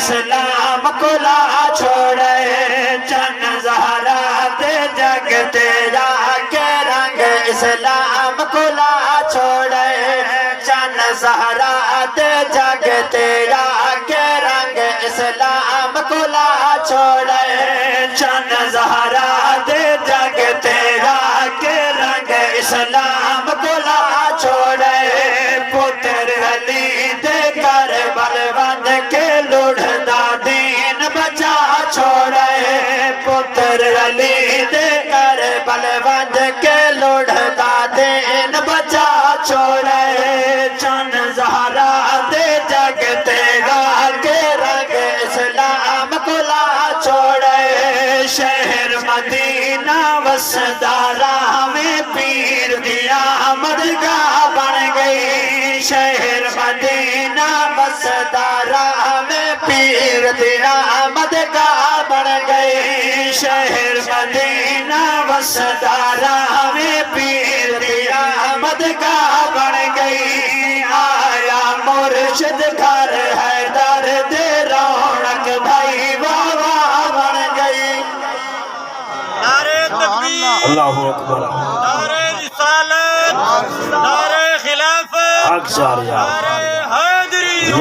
اسلام کو لا چھوڑے چند زہرا دے جگ تیرا کے رنگ اسلام کو لا چھوڑے چند زہرا دے جگ تیرا کے رنگ اسلام کو لا چھوڑے چند زہرا دے جگ تیرا کے رنگ اسلام کو لا چھوڑے پتر علی دے کربل بند کے لڑھدا دین بچا چھوڑے پتر علی دے کربل بند کے لڑھدا دین بچا چھوڑے چند زہرا دے جگ تیرا کے رنگ اسلام کو لا چھوڑے شہر مدینہ وسدارہ میں پیر دیا مدگاہ بن گئی شہر مدینہ وسدارہ میں پیر دیا مدگاہ بن گئی شہر مدینہ وسدارہ میں پیر دیا مدگاہ بن گئی آیا مرشد گھر حیدر دے رونق بھائی بابا بن گئی نعرہ تکبیر اللہ اکبر نعرہ رسالت نعرہ خلافت اکثر یا نعرہ حیدری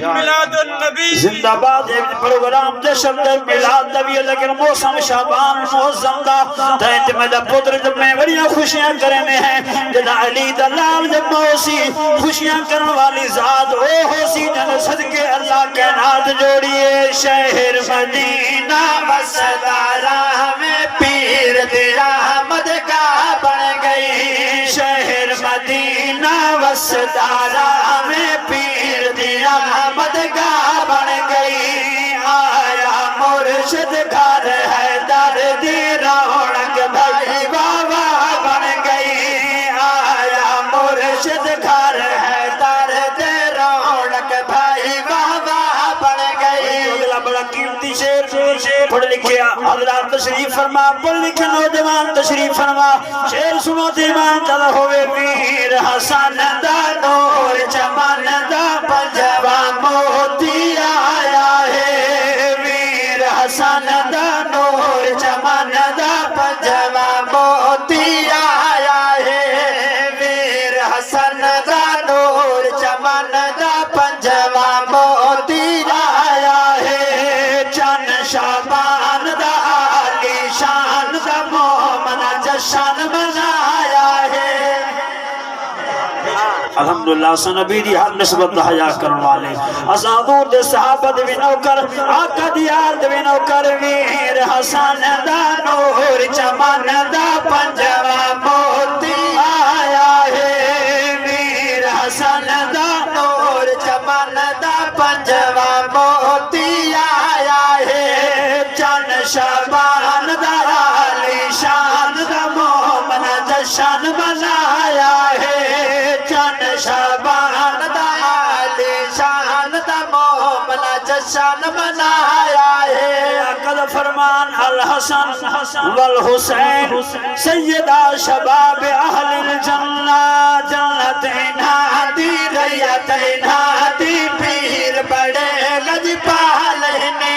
میلاد النبی زندہ باد ایک پروگرام جشن در میلاد نبی لیکن موسم شعبان موسم دا تینت میں دا پتر جب میں بڑیاں خوشیاں کرنے ہیں جدا علی دلال جب موسی خوشیاں کرنے والی ذات او ہوسی جن صدقے اللہ کے نات جوڑیے شہر مدینہ وسدارہ میں پیر تیرا مدگاہ بن گئی شہر مدینہ وسدارہ میں پیر تیرا مدگاہ بن گئی آیا مرشد گھر حیدر دی رونق بھائی بابا بن گئی آیا مرشد گھر حیدر دی رونق بھائی بابا بن گئی اگلا بڑا قیمتی شعر پڑھ لکھے حضرات تشریف فرما پڑھ لکھے نوجوان تشریف فرما شعر سنو دیوان چلا ہوئے پیر حسن دا نور چمن دا پنجوا موتی آیا ہے ویر حسن دا نور چمن دا پنجوا موتی آیا ہے ویر حسن دا نور چمن دا پنجوا موتی آیا ہے چن شابان دا علی شان دا مومن جشن منایا ہے الحمدللہ سنبی دی ہر نسبت حیا کرن والے اسادور دے صحابہ دے بھی نوکر آقا دیار دے بھی نوکر ویر حسن دا نور چمن دا پنجوا موتی آیا ہے ویر حسن دا نور چمن دا پنجوا موتی آیا ہے چن شابان دا علی شان دا مومن جشن منایا ہے چن شابان دا علی شان دا مومن جشن منایا ہے عقد فرمان الحسن والحسین سیدہ شباب اہل الجنہ جنتین ہادی ریتین ہادی پیر بڑے لجپال نے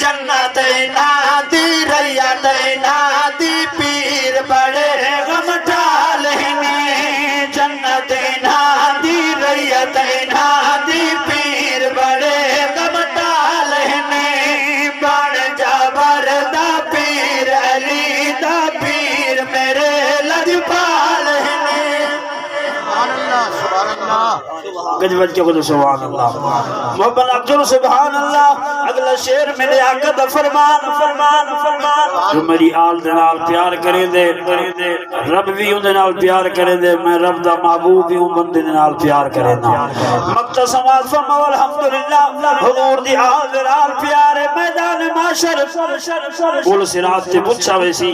جنتین ہادی ریتین ہادی پیر بڑے غمٹال نے جنتین ہادی ریتین ہادی پیر بڑے غمٹال نے بڑ جابر دا پیر علی دا پیر میرے لجپال نے گجوج کے قدر سبحان اللہ محبت اکجر سبحان اللہ اگلا شعر میرے عقد فرمان جو میری آل دنال پیار کرے دے رب بھی ان دنال پیار کرے دے میں رب دا محبوب بھی ان بندے دنال پیار کرے نا مقتہ سماعت فرما والحمدللہ حضور دی آل دنال پیارے میدان معاشر قول سرات تے پچھا ویسی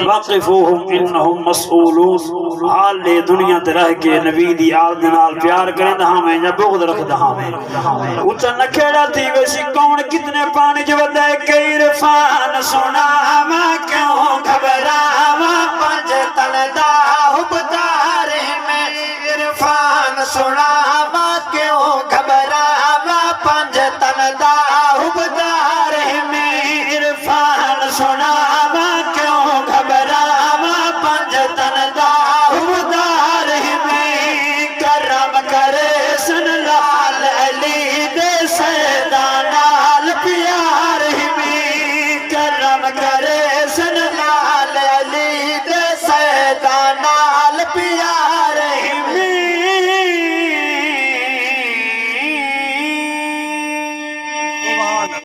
واقفوہم انہم مسئولون حال لے دنیا تے رہ کے نبی دی آل دنال پیار کریں دہاں میں یا بغض رکھ دہاں میں اچھا نکھیڑا تھی ویسی کون کتنے پانی جو دے کے عرفان سونا ہوا کیوں گھبرا ہوا پنج تندار